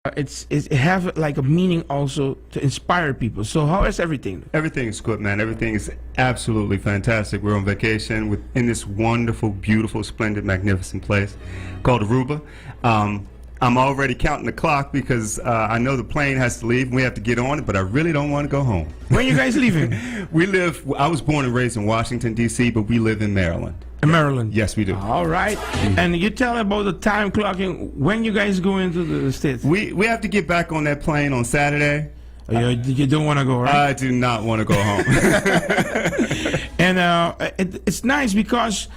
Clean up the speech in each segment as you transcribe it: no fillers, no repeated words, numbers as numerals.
it have like a meaning also to inspire people. So how is everything? Everything is good, man. Everything is absolutely fantastic. We're on vacation in this wonderful, beautiful, splendid, magnificent place called Aruba. I'm already counting the clock because I know the plane has to leave and we have to get on it, but I really don't want to go home. When you guys leaving? I was born and raised in Washington, D.C., but we live in Maryland. In Maryland? Yes, we do. All right. And you tell about the time clocking. When you guys go into the States? We have to get back on that plane on Saturday. You don't want to go, right? I do not want to go home. And it's nice because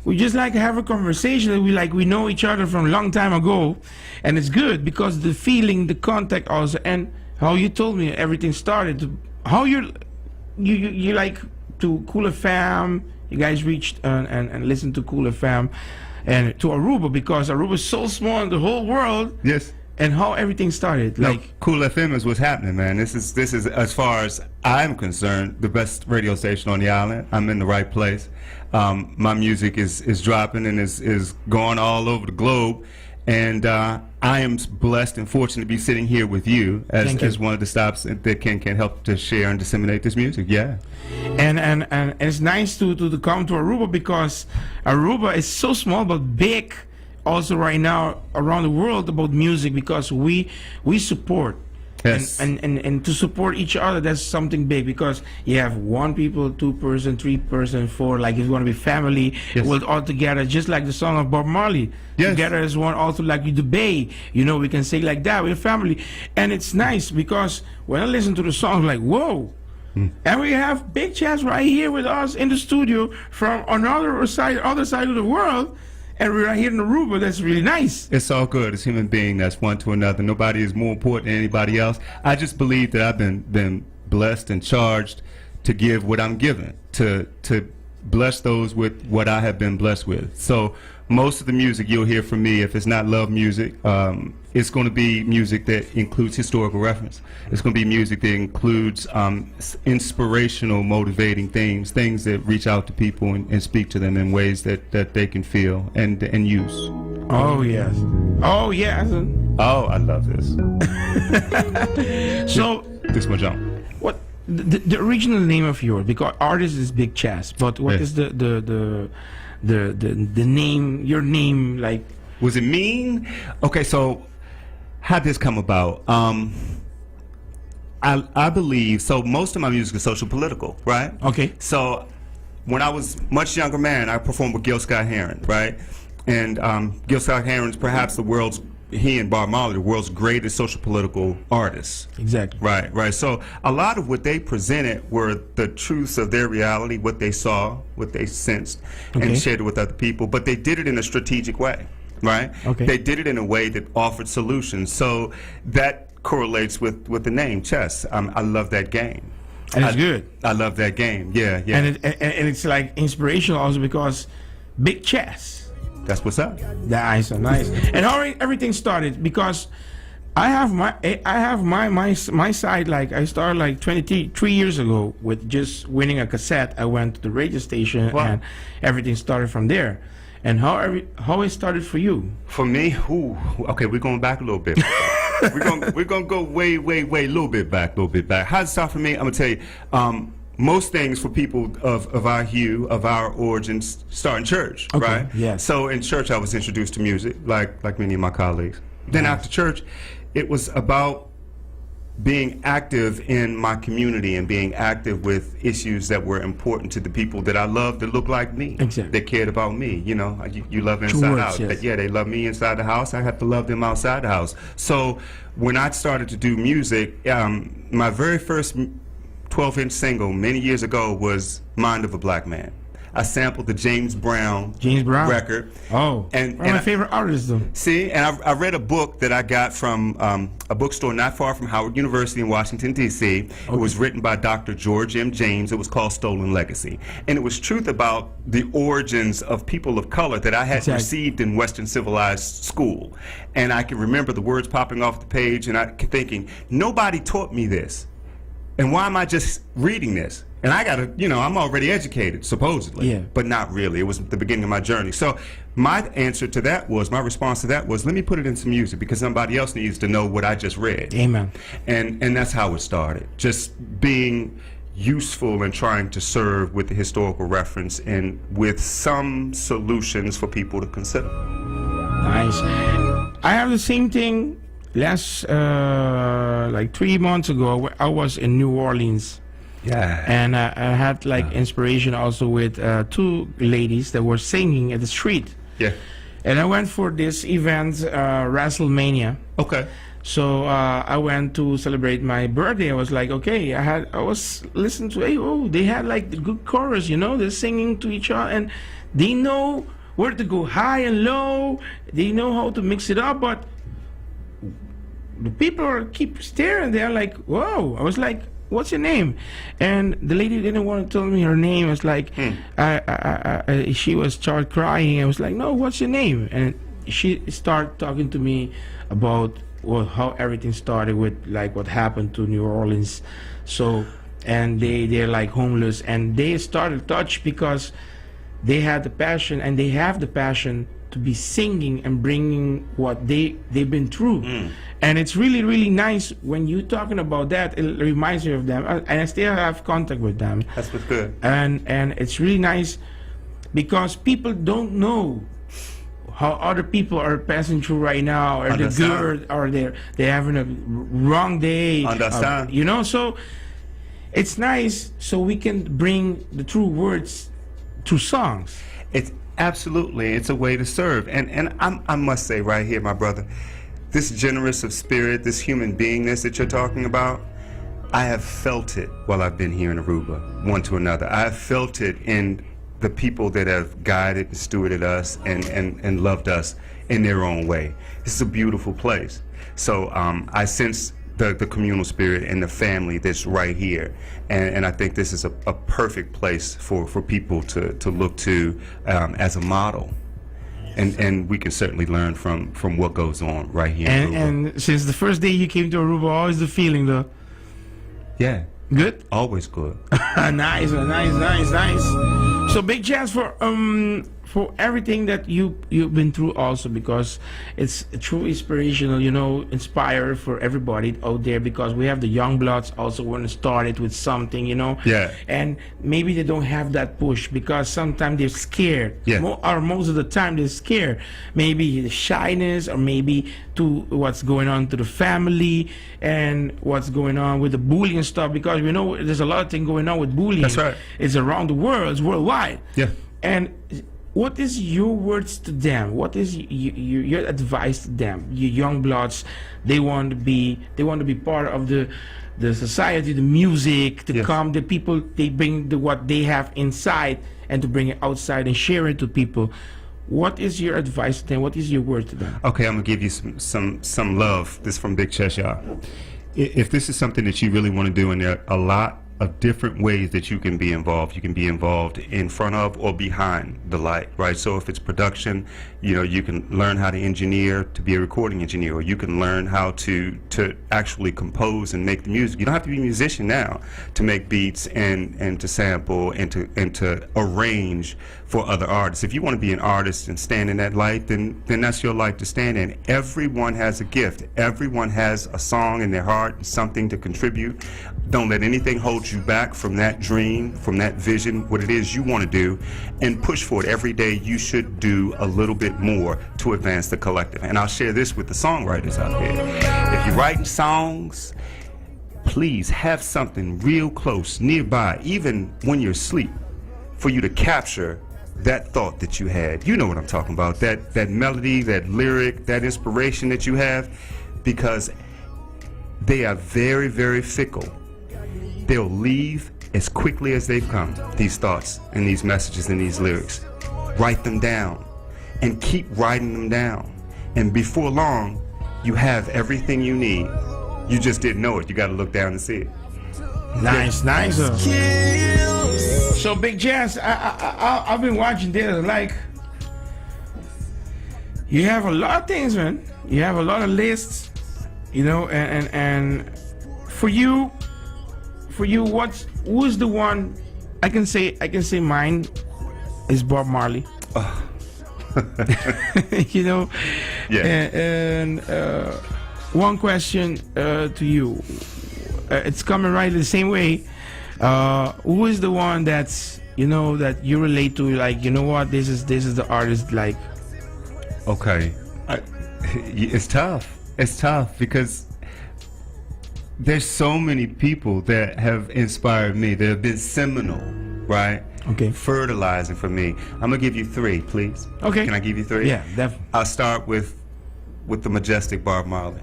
we just like have a conversation. We know each other from a long time ago, and it's good because the feeling, the contact also, and how you told me everything started. How you like to CoolFM. You guys reached and listened to CoolFM and to Aruba because Aruba is so small in the whole world. Yes. And how everything started. No, CoolFM is what's happening, man. This is as far as I'm concerned, the best radio station on the island. I'm in the right place. My music is dropping and is going all over the globe. And I am blessed and fortunate to be sitting here with you as one of the stops that can help to share and disseminate this music. Yeah. And it's nice to come to Aruba because Aruba is so small but big also right now around the world about music because we support. Yes. And to support each other, that's something big because you have one people, 2 person, 3 person, 4, like it's going to be family. Yes. We're all together, just like the song of Bob Marley. Yes. Together as one, also like the Bay. You know, we can say like that with a family. And it's nice because when I listen to the song, like, whoa. And we have Big Chaz right here with us in the studio from another side, other side of the world. And we're right here in Aruba. That's really nice. It's all good. It's human being that's one to another. Nobody is more important than anybody else. I just believe that I've been blessed and charged to give what I'm given, to bless those with what I have been blessed with. So most of the music you'll hear from me, if it's not love music, it's going to be music that includes historical reference. It's going to be music that includes inspirational, motivating things that reach out to people and speak to them in ways that they can feel and use. Oh, yes. Oh, yes. Oh, I love this. So, this is my jump. What the original name of yours? Because artist is Big Chaz, but what is the name? Your name, like? Was it mean? Okay, so how'd this come about? I believe so. Most of my music is social political, right? Okay. So when I was much younger man, I performed with Gil Scott-Heron, right? And Gil Scott-Heron's perhaps he and Bob Marley, the world's greatest social political artists. Exactly. Right. So a lot of what they presented were the truths of their reality, what they saw, what they sensed, and shared it with other people. But they did it in a strategic way, right? Okay. They did it in a way that offered solutions. So that correlates with the name chess. I love that game. And it's good. I love that game. Yeah. And it's like inspirational also because Big Chaz. That's what's up. Nice, nice. And how everything started because I have my side. Like I started like 23 years ago with just winning a cassette. I went to the radio station and everything started from there. And how it started for you? For me, okay, we're going back a little bit. we're gonna go way a little bit back. How it start for me? I'm gonna tell you. Most things for people of our hue, of our origins, start in church, right? Yes. So in church, I was introduced to music, like many of my colleagues. Then after church, it was about being active in my community and being active with issues that were important to the people that I loved that looked like me, that cared about me. You know, you love inside out. Yes. Yeah, they love me inside the house. I have to love them outside the house. So when I started to do music, my very first 12-inch single many years ago was Mind of a Black Man. I sampled the James Brown record. Oh, and one of my favorite artists, though. See, and I read a book that I got from a bookstore not far from Howard University in Washington, D.C. It was written by Dr. George M. James. It was called Stolen Legacy. And it was truth about the origins of people of color that I had received in Western civilized school. And I can remember the words popping off the page and I thinking, nobody taught me this. And why am I just reading this? And I gotta, I'm already educated, supposedly, Yeah. but not really. It was the beginning of my journey. So my response to that was, let me put it into music because somebody else needs to know what I just read. Amen. And that's how it started. Just being useful and trying to serve with the historical reference and with some solutions for people to consider. Nice. I have the same thing. Last, like 3 months ago, I was in New Orleans. Yeah. And I had like inspiration also with 2 ladies that were singing at the street. Yeah. And I went for this event, WrestleMania. Okay. So I went to celebrate my birthday. I was like, okay, I was listening to, they had like the good chorus, they're singing to each other and they know where to go high and low. They know how to mix it up, but the people keep staring. They're like, whoa. I was like, what's your name? And the lady didn't want to tell me her name. I was like, she was started crying. I was like, no, what's your name? And she started talking to me about how everything started with like what happened to New Orleans. So, and they're like homeless, and they started touch because they had the passion, and they have the passion to be singing and bringing what they've been through. And it's really, really nice when you're talking about that. It reminds me of them, and I still have contact with them. That's what's good. And it's really nice because people don't know how other people are passing through right now, or the good, or they're having a wrong day. Understand. So it's nice so we can bring the true words to songs. It's absolutely, it's a way to serve. And I must say right here, my brother, this generous of spirit, this human beingness that you're talking about, I have felt it while I've been here in Aruba, one to another. I have felt it in the people that have guided and stewarded us and loved us in their own way. This is a beautiful place. So I sense the communal spirit and the family that's right here. And I think this is a perfect place for people to look to as a model. And we can certainly learn from what goes on right here in Aruba. And since the first day you came to Aruba, how is the feeling though? Yeah. Good? Always good. Nice. So big chance for everything that you've been through also, because it's true inspirational, inspire for everybody out there, because we have the young bloods also want to start it with something, Yeah. and maybe they don't have that push because sometimes they're scared. Yeah. Or most of the time they're scared. Maybe the shyness, or maybe to what's going on to the family and what's going on with the bullying stuff, because we know there's a lot of things going on with bullying. That's right. It's around the world, it's worldwide. Yeah. And what is your words to them? What is your advice to them? Your young bloods, they want to be part of the society, the music, to come. The people, they bring what they have inside and to bring it outside and share it to people. What is your advice to them? What is your word to them? Okay, I'm gonna give you some love. This is from Big Cheshire. If this is something that you really want to do, and there are a lot of different ways that you can be involved. You can be involved in front of or behind the light, right? So if it's production, you can learn how to engineer to be a recording engineer, or you can learn how to actually compose and make the music. You don't have to be a musician now to make beats and to sample and to arrange for other artists. If you want to be an artist and stand in that light, then that's your light to stand in. Everyone has a gift. Everyone has a song in their heart and something to contribute. Don't let anything hold you back from that dream, from that vision, what it is you want to do, and push for it. Every day you should do a little bit more to advance the collective. And I'll share this with the songwriters out there. If you're writing songs, please have something real close, nearby, even when you're asleep, for you to capture that thought that you had. You know what I'm talking about, that melody, that lyric, that inspiration that you have, because they are very, very fickle. They'll leave as quickly as they've come, these thoughts and these messages and these lyrics. Write them down and keep writing them down. And before long, you have everything you need. You just didn't know it. You got to look down and see it. Nice. So Big Jazz, I've been watching this. Like, you have a lot of things, man. You have a lot of lists, and for you, for you, who's the one? I can say mine is Bob Marley. You know. Yeah. And one question to you. It's coming right the same way. Who is the one that's that you relate to? Like, you know what? This is the artist. Like, okay, it's tough. It's tough because there's so many people that have inspired me, that have been seminal, right? Okay. Fertilizing for me. I'm gonna give you 3, please. Okay. Can I give you 3? Yeah, definitely. I'll start with the majestic Bob Marley,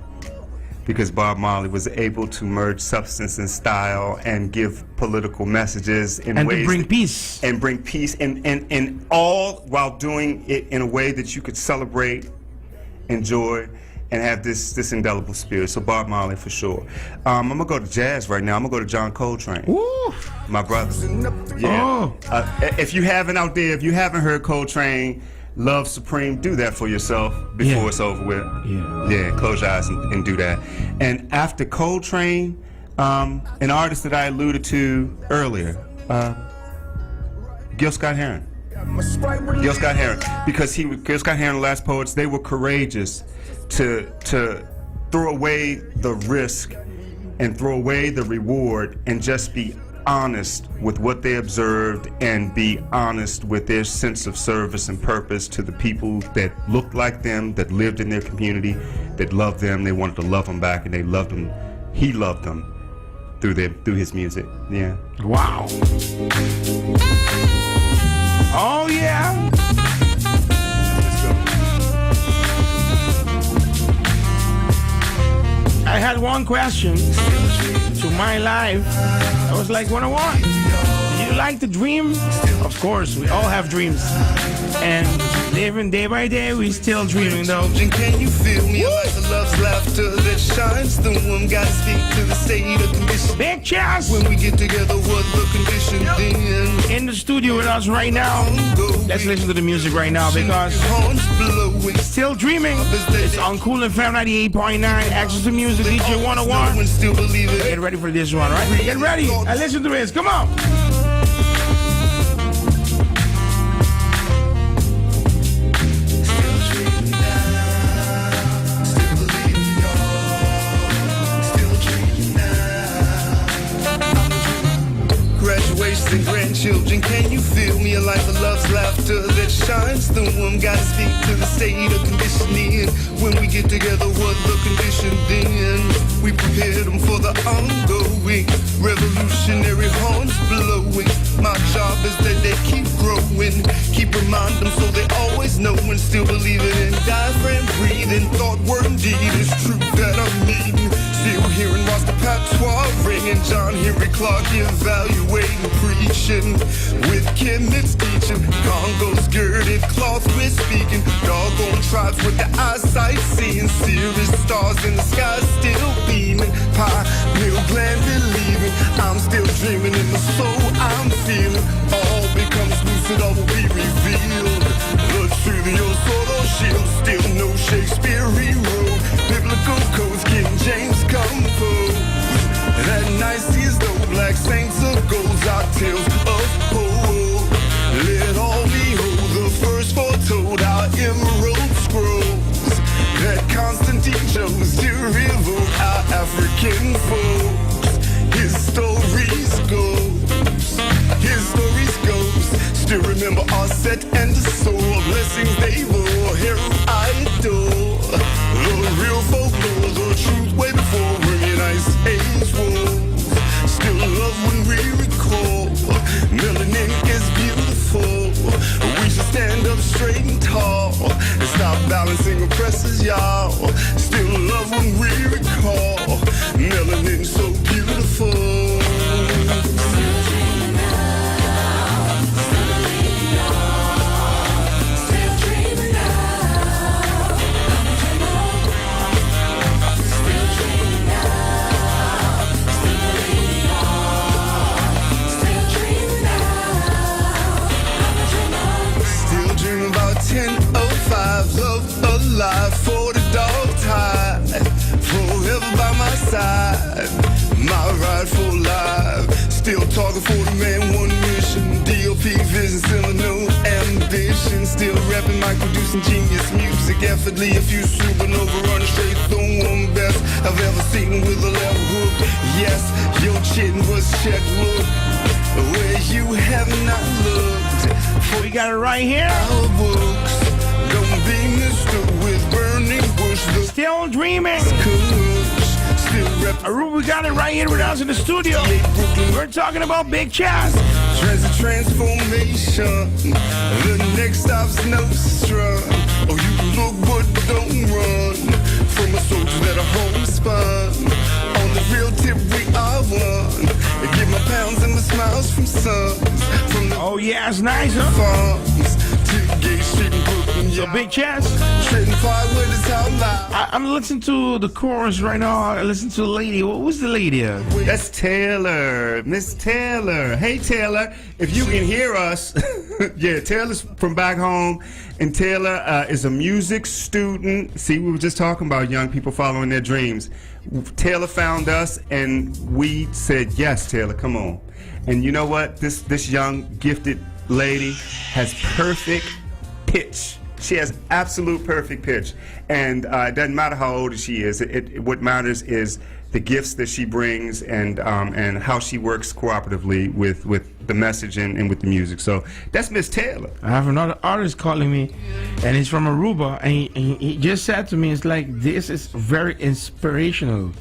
because Bob Marley was able to merge substance and style and give political messages in and ways to bring peace. And bring peace, and all while doing it in a way that you could celebrate, enjoy, and have this indelible spirit. So Bob Marley for sure. I'm gonna go to jazz right now. I'm gonna go to John Coltrane. Woo! My brother. Yeah. If you haven't out there, if you haven't heard Coltrane, Love Supreme, do that for yourself before it's over with. Yeah, close your eyes and do that. And after Coltrane, an artist that I alluded to earlier, Gil Scott-Heron. Gil Scott-Heron, because Gil Scott-Heron, the Last Poets, they were courageous to throw away the risk and throw away the reward and just be honest with what they observed and be honest with their sense of service and purpose to the people that looked like them, that lived in their community, that loved them. They wanted to love them back, and they loved them. He loved them through his music. Yeah. Wow. Oh yeah. I had one question to my life. I was like, 101. Do you like to dream? Of course, we all have dreams. And living day by day, we still dreaming though. Can you feel me? Like the love's laughter that shines through them. Gotta speak to the state of condition. Big chest! When we get together, what the condition then? In the studio with us right now. Let's listen to the music right now because Still Dreaming. It's on CoolFM 98.9. Access to Music, DJ 101. Get ready for this one, right? Get ready and listen to this. Come on. And grandchildren, can you feel me? A life of love's laughter that shines through them. Gotta speak to the state of conditioning. When we get together, what the condition then? We prepared them for the ongoing revolutionary horns blowing. My job is that they keep growing, keep reminding them so they always know and still believing in diaphragm breathing. Thought, word, and deed is truth that I'm needing. Still hearing Rasta patois ringing, John Henry Clark evaluating, preaching with chemists teaching. Congo's girded cloth we're speaking. Doggone tribes with the eyesight seeing. Serious stars in the sky still beaming. Pineal gland believing. I'm still dreaming in the soul I'm feeling. All becomes lucid, all will be revealed. The truth of your soul or shield. Still no Shakespeare rewrote. Biblical codes, King James compose. That Nicene though black saints of gold, octaves of gold. Let all behold the first foretold our emerald scrolls. That Constantine chose to revoke our African folks. His stories still remember our set and the soul. Blessings they bore, hero idol. The real folklore, the truth way before ringing ice age walls. Still love when we recall. Melanin is beautiful. We should stand up straight and tall and stop balancing oppressors, y'all. Still love when we recall. Melanin so beautiful. Love alive for the dog tide, forever by my side, my rightful life. vision, still no ambition. Still rapping, mic producing genius music. Effortlessly, a few supernova running straight through one best I've ever seen with a level hook. Yes, your chin was checked, look where you have not looked. We got it right here. Our books don't be mistook with burning bush. The Still dreaming. cooks still rep. Aruba, we got it right here with us in the studio. We're talking about Big Chaz. Transformation. The next stop's Nostra. Oh, you look but don't run from a soldier that a homespun. On the real tip, we are one. I get my pounds and my smiles from sons. From the Oh yeah, it's nice, huh? farms to Gay Street in Brooklyn. So Big Chaz. Trading firewood is how loud. I'm listening to the chorus right now. I listen to the lady. Who's the lady? That's Taylor, Miss Taylor. Hey Taylor, if you can hear us, yeah, Taylor's from back home, and Taylor is a music student. See, we were just talking about young people following their dreams. Taylor found us, and we said, yes, Taylor, come on. And you know what? This young, gifted lady has perfect pitch. She has absolute perfect pitch, and it doesn't matter how old she is. What matters is the gifts that she brings, and how she works cooperatively with the message and with the music. So that's Miss Taylor. I have another artist calling me, and he's from Aruba, and he just said to me, it's like, this is very inspirational.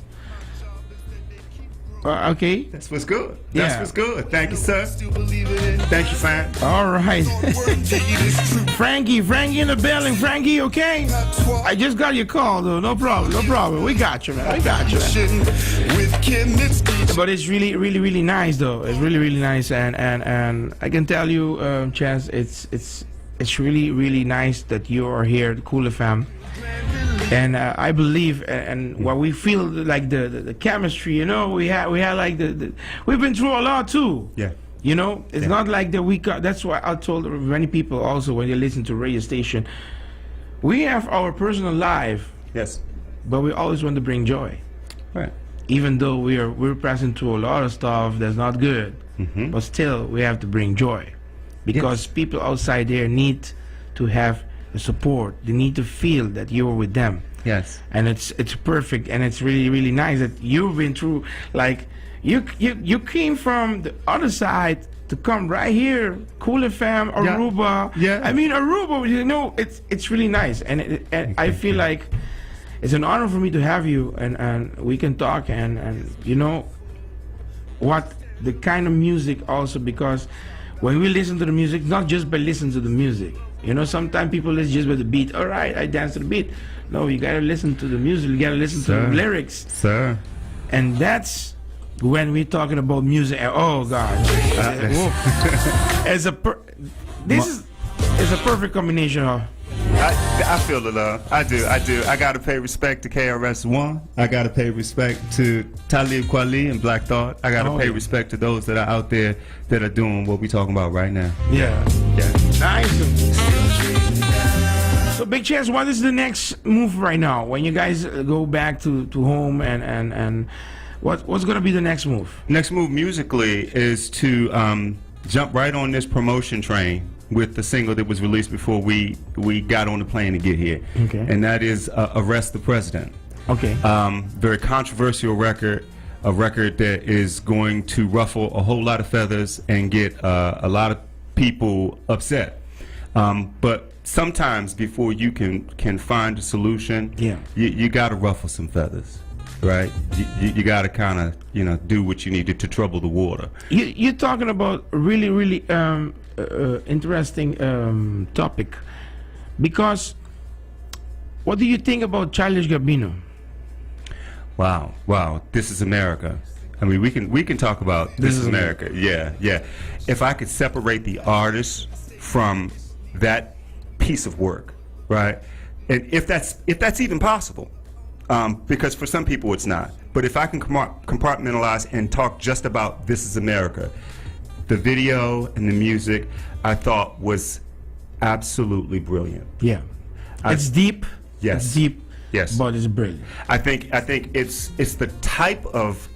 Okay. That's what's good. That's Yeah. what's good. Thank you, sir. Still believe in it. Thank you, fam. All right. Word to you, this true. Frankie in the building. Frankie, okay? I just got your call, though. No problem. We got you, man. With chemistry. But it's really nice, though. It's really nice, and I can tell you, Chaz, it's really nice that you are here at CoolFM. And I believe, and what we feel like the chemistry, you know, we had like we've been through a lot too. Yeah. You know, it's Yeah. not like that we got. That's why I told many people also when they listen to radio station, we have our personal life, Yes. but we always want to bring joy. Right. Even though we're passing through a lot of stuff that's not good, but still we have to bring joy, because people outside there need to have the support. They need to feel that you're with them. Yes. And it's perfect, and it's really nice that you've been through, like you came from the other side to come right here, CoolFM Aruba. Yeah. I mean Aruba, you know, it's really nice, and I feel like it's an honor for me to have you, and we can talk, and you know what the kind of music also, because when we listen to the music, not just by listening to the music. You know, sometimes people listen just by the beat. All right, I dance to the beat. No, you gotta listen to the music. You gotta listen to the lyrics. Sir. And that's when we're talking about music. Oh God, this is a perfect combination. Huh? I feel the love. I do. I gotta pay respect to KRS-One. I gotta pay respect to Talib Kweli and Black Thought. I gotta pay respect to those that are out there that are doing what we're talking about right now. Yeah. Nice. So Big Chaz, what is the next move right now? When you guys go back to home, and what's gonna be the next move? Next move musically is to jump right on this promotion train with the single that was released before we got on the plane to get here. Okay. And that is Arrest the President. Okay. Very controversial record, a record that is going to ruffle a whole lot of feathers and get a lot of people upset. But sometimes before you can find a solution, you got to ruffle some feathers, right? You got to kind of do what you need to trouble the water. You're talking about a really interesting topic, because what do you think about Childish Gambino? Wow, this is America. I mean, we can talk about this is America. Yeah. If I could separate the artist from that piece of work, right? And if that's even possible, because for some people it's not. But if I can compartmentalize and talk just about This Is America, the video and the music I thought was absolutely brilliant. Yeah. It's deep. Yes. It's deep. Yes. But it's brilliant. I think it's the type of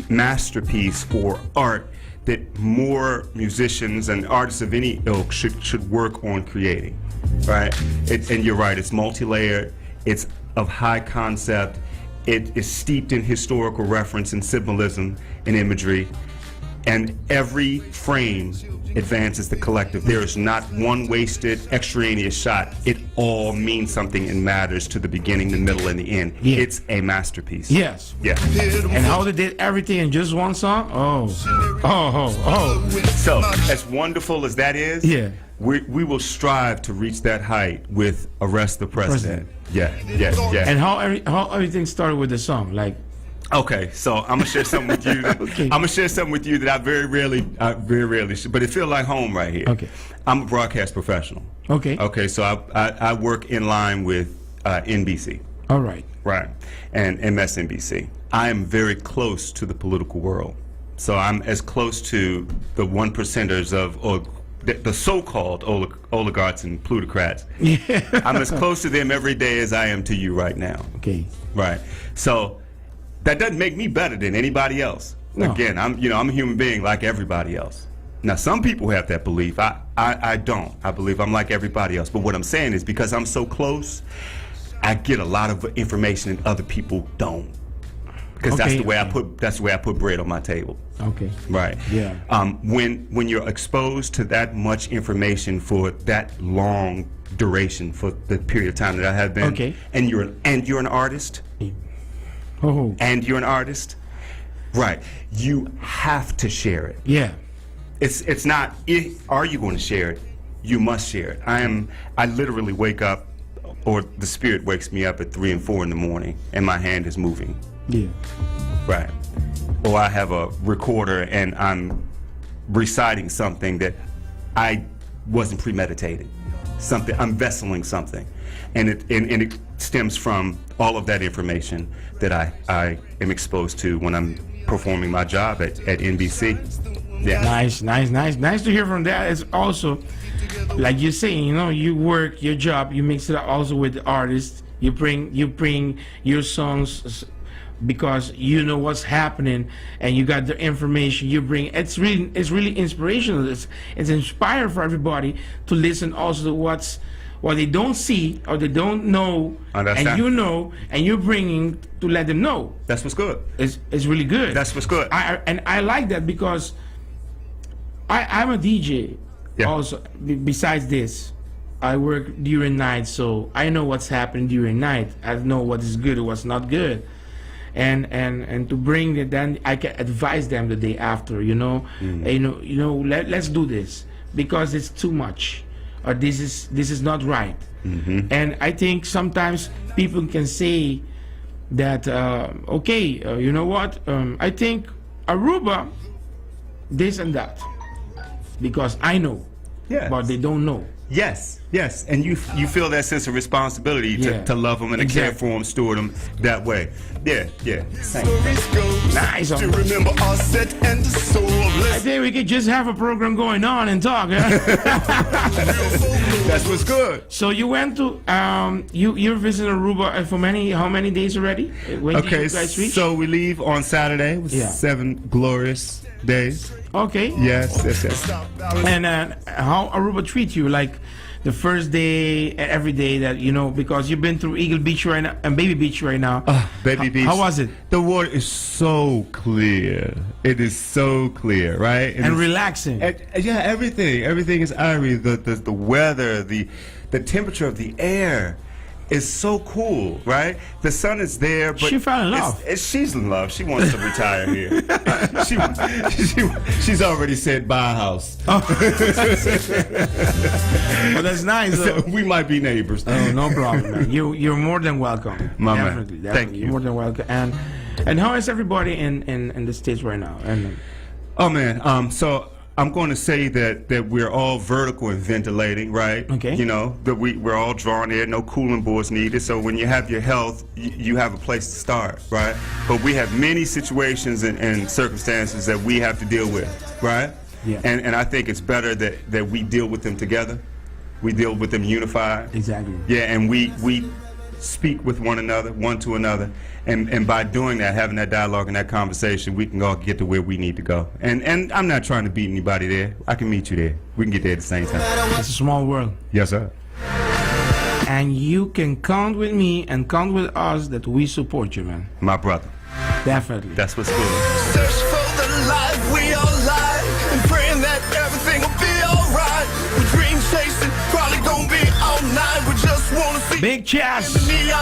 masterpiece or art that more musicians and artists of any ilk should work on creating, right? And you're right, it's multi-layered, it's of high concept, it is steeped in historical reference and symbolism and imagery, and every frame advances the collective. There is not one wasted extraneous shot. It all means something and matters to the beginning, the middle, and the end. Yeah. It's a masterpiece. Yes. Yeah. And how they did everything in just one song? Oh. So, as wonderful as that is, Yeah. we will strive to reach that height with Arrest the President. Yeah. And how everything started with the song? Like, Okay, so I'm gonna share something with you. Okay. I'm gonna share something with you that I very rarely, but it feels like home right here. Okay. I'm a broadcast professional. okay. Okay, so I work in line with NBC, All right. right, and MSNBC. I am very close to the political world, so I'm as close to the 1%ers or the so-called oligarchs and plutocrats. Yeah. I'm as close to them every day as I am to you right now. Okay. Right. So that doesn't make me better than anybody else. No. Again, I'm a human being like everybody else. Now, some people have that belief. I don't. I believe I'm like everybody else. But what I'm saying is because I'm so close, I get a lot of information that other people don't. Because that's the way I put bread on my table. Okay. Right. Yeah. When you're exposed to that much information for that long duration, for the period of time that I have been, Okay. and you're an artist, Oh. and you're an artist, right? You have to share it. Yeah. It's not are you going to share it? You must share it. I literally wake up, or the spirit wakes me up at 3 and 4 in the morning, and my hand is moving. Yeah. Right. Or I have a recorder and I'm reciting something that I wasn't premeditated. Something I'm vesseling something, and it stems from all of that information that I am exposed to when I'm performing my job at NBC. Yeah. Nice to hear from that. It's also, like you're saying, you work your job, you mix it up also with the artists. You bring your songs because you know what's happening and you got the information you bring. It's really inspirational. It's inspired for everybody to listen also to what they don't see or they don't know, Understand. and and you're bringing to let them know. That's what's good. It's really good. That's what's good. I like that because I'm a DJ. Yeah. Also, besides this, I work during night, so I know what's happening during night. I know what is good or what's not good, and to bring it, then I can advise them the day after. Let's do this because it's too much, or this is not right. Mm-hmm. And I think sometimes people can say that you know what? I think Aruba, this and that, because I know. Yes. But they don't know. Yes, and you feel that sense of responsibility to love them and to care for them, steward them that way. Yeah. Stories go Nice. to remember our set and the soul. I think we could just have a program going on and talk. That's what's good. So you went to you're visiting Aruba for how many days already? When did you guys reach? So we leave on Saturday with Yeah. 7 glorious days. Okay. Yes. And how Aruba treat you, like the first day and every day that because you've been through Eagle Beach right now and Baby Beach right now. Baby Beach. How was it? The water is so clear. It is so clear, right? And relaxing. Everything is irie. The weather, the temperature of the air is so cool, right? The sun is there, but She fell in love. She's in love. She wants to retire here. She's already said buy a house. Well, that's nice. So we might be neighbors. Oh, no problem, man. You're more than welcome. My man. Definitely. Thank you. You're more than welcome. And how is everybody in the States right now? And Oh man, so I'm going to say that we're all vertical and ventilating, right? Okay. That we're all drawn in, no cooling boards needed. So when you have your health, you have a place to start, right? But we have many situations and circumstances that we have to deal with, right? Yeah. And I think it's better that we deal with them together. We deal with them unified. exactly. Yeah, and we speak with one another, one to another, and by doing that, having that dialogue and that conversation, we can all get to where we need to go. And I'm not trying to beat anybody there. I can meet you there. We can get there at the same time. It's a small world. Yes, sir. And you can count with me and count with us that we support you, man. My brother. Definitely. That's what's good. Search for the life we all like, and praying that everything will be alright. We dream chasing, probably gonna be all night. We just wanna see Big Chess,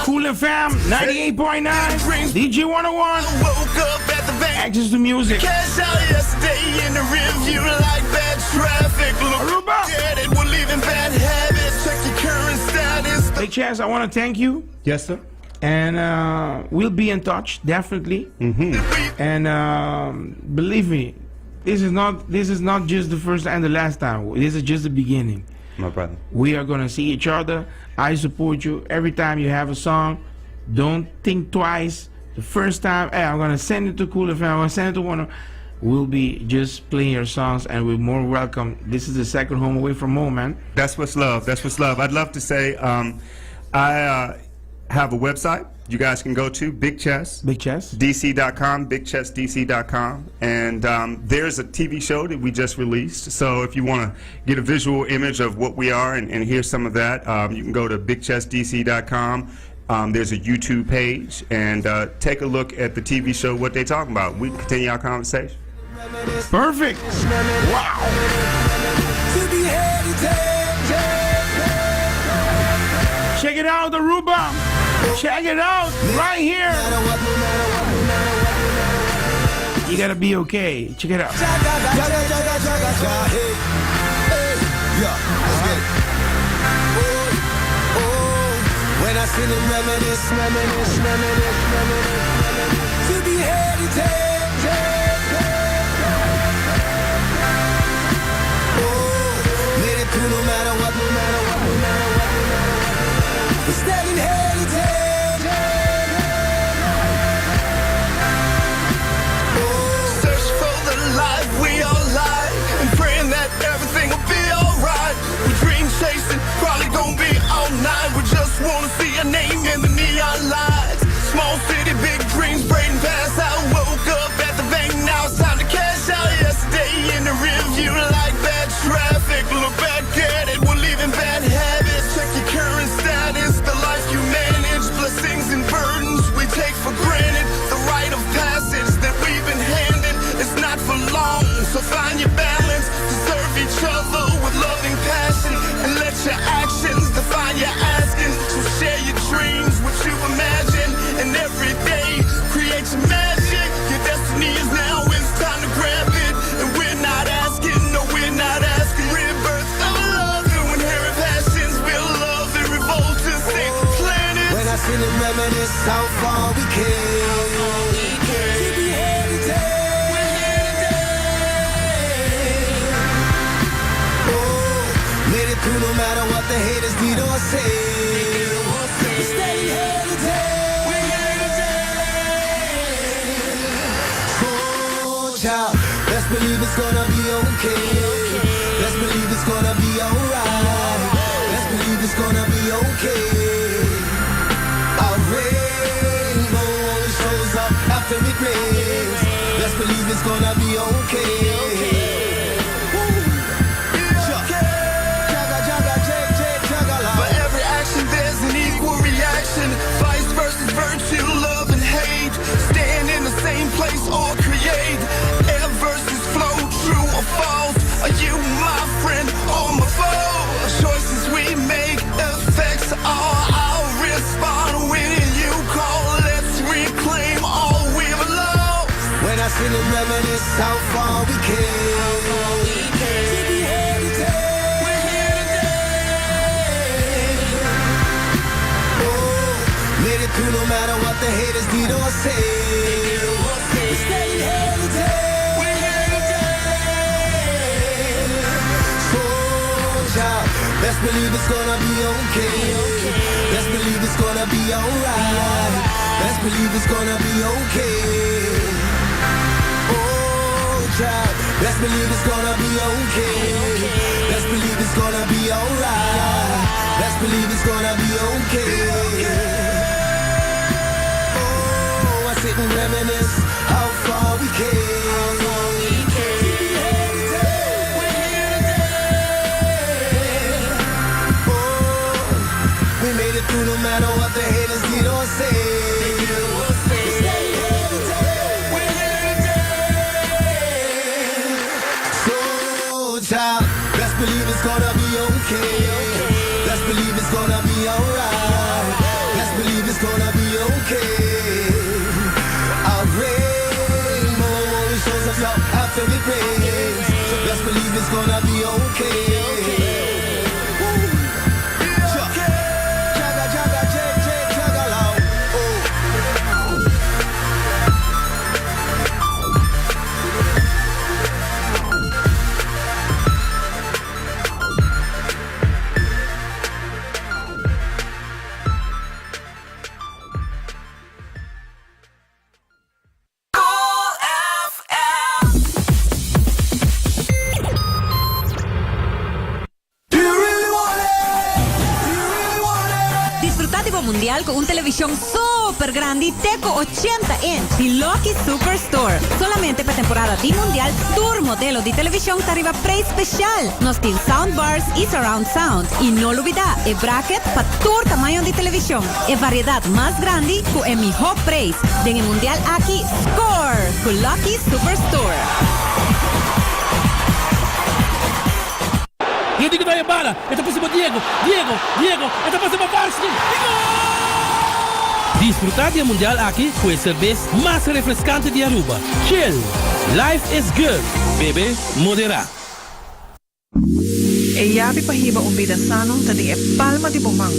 CoolFM 98.9, DJ 101, woke up at the bank. access to music. Cash out yesterday in the review like bad traffic. Look Aruba. at it, we're leaving bad habits. Check your current status. Big Chess, I want to thank you. Yes, sir. And we'll be in touch, definitely. And believe me, this is not just the first and the last time. This is just the beginning. My brother. We are gonna see each other. I support you. Every time you have a song, don't think twice. The first time, hey, I'm gonna send it to CoolFM. I'm gonna send it to one. We'll be just playing your songs, and we're more welcome. This is the second home away from home, man. That's what's love. That's what's love. I'd love to say I have a website you guys can go to, Big Chess. Big Chess. DC.com, BigChessDC.com, and there's a TV show that we just released. So if you want to get a visual image of what we are and hear some of that, you can go to BigChessDC.com. There's a YouTube page, and take a look at the TV show, what they're talking about. We can continue our conversation. Perfect. Wow. Check it out, Aruba. Check it out right here. You gotta be okay. Check it out. When I see them reminisce, to be heritage. Made it through no matter what. We're still in heritage. Search for the life we all like, and praying that everything will be alright. We dream chasing, probably gonna be all night. We just wanna see a name in the neon lights. Small city, big dreams, brain pass out. Woke up at the bank, now it's time to cash out. Yesterday in the review like bad traffic. Look back at it, we're leaving bad habits. Check your current status, the life you manage. Blessings and burdens we take for granted. The rite of passage that we've been handed, it's not for long. So find your balance, deserve each other with loving passion, and let your actions define your asking. So share your dreams, what you imagine, and every day create your magic. Your destiny is now, it's time to grab it. And we're not asking, no, we're not asking. Rebirth of love, and when hearing passions build love and revolt to save the planet. When I see them reminisce how far we came. To be heritage. Made it through no matter what the haters need or say. We stay heritage. Oh, child, let's believe it's gonna be okay. Let's believe it's gonna be alright. Let's believe it's gonna be okay. Our rainbow always shows up after it rains. Let's believe it's gonna be okay. For every action there's an equal reaction. Vice versus virtue, love and hate. Stand in the same place or create. Air versus flow, true or false. Are you my friend or my foe? Choices we make affects all. I'll respond when you call. Let's reclaim all we've lost. When I see them reminisce how far we came. To be heritage. Made it through no matter what the haters need or say. We stay heritage. Soldier, let's believe it's gonna be okay. Let's believe it's gonna be alright. Let's believe it's gonna be okay. Oh, child, let's believe it's gonna be okay. Let's believe it's gonna be alright. Let's believe it's gonna be okay. sit and reminisce how far we came. We made it through no matter what the haters did or say. So, child, best believe it's gonna be okay. Best believe it's gonna be alright. Best believe it's gonna be okay. Our rainbow always shows us up after it rains. So best believe it's gonna be okay. Mundial con un televisión super grande Teco 80 inch di Lucky Superstore. Solamente per temporada di Mundial, tur modelo di televisión arriva preço special. Nos tin soundbars e surround sound. Y no olvida, e bracket para tur tamaño de televisión. E variedad más grande con el mejor preço. En el Mundial aquí, score con Lucky Superstore. Hindi ko tayo bala. Ito po si Diego. Ito po si Bavarski. Disfrutar del Mundial aquí con el cerveza más refrescante de Aruba. Chill. Life is good. Bebe, modera. E yapi pahiba un vida sano tadi e palma di bomang.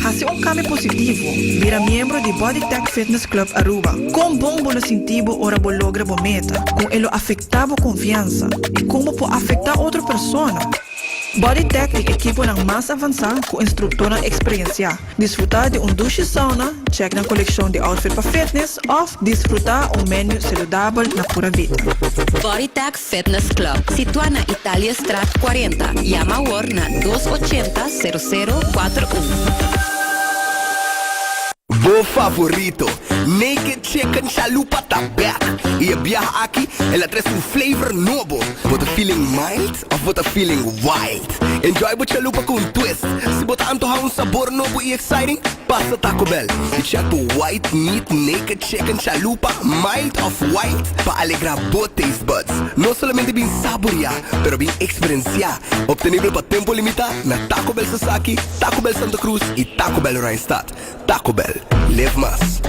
Hasi un cambio positivo. Vira miembro di Body Tech Fitness Club Aruba. Com bom bolo sentivo ora bo logra bo meta. Com elo afetava confiança. E como po afetar outra persona. Bodytech é equipo ng mais avançado com instrutor na experiência. Desfrutar de douche sauna, check na coleção de outfit para fitness, ou desfrutar menu saudável na pura vida. Bodytech Fitness Club, situado na Italia Strat 40. Llama ahora na 280-0041. Bo favorito, naked chicken chalupa tá back. E a biyahe aqui, ela traz flavor novo. What a feeling mild of what a feeling wild. Enjoy bo chalupa com twist. Se botar antojar sabor novo e exciting, passa Taco Bell. E check po white meat naked chicken chalupa mild of white pa alegrar bo taste buds. No solamente bien saborear, pero bien experienciar. Obtenible pa tempo limitado na Taco Bell Sasaki, Taco Bell Santa Cruz e Taco Bell Randstad. Taco Bell. Live más.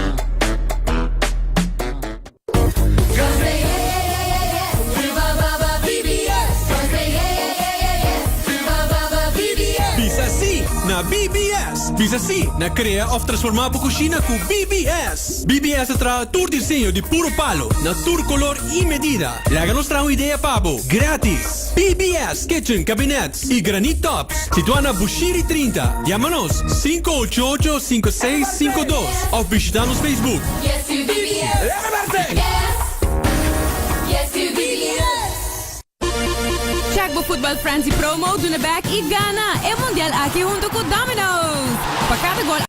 Bisa si na BBS. Bisa si na crea of transformar po kusina com BBS. BBS trae tour diseño de puro palo, na tour color y medida. Láganos trae una idea pabo, gratis. BBS Kitchen Cabinets y Granite Tops. Situada na Bushiri 30. Llámanos 588-5652 o visita-nos Facebook. Yes to BBS. Yes to BBS. Check bo Football Frenzy promo, doen back e gana. E Mundial aqui junto com Domino's. Para cada gol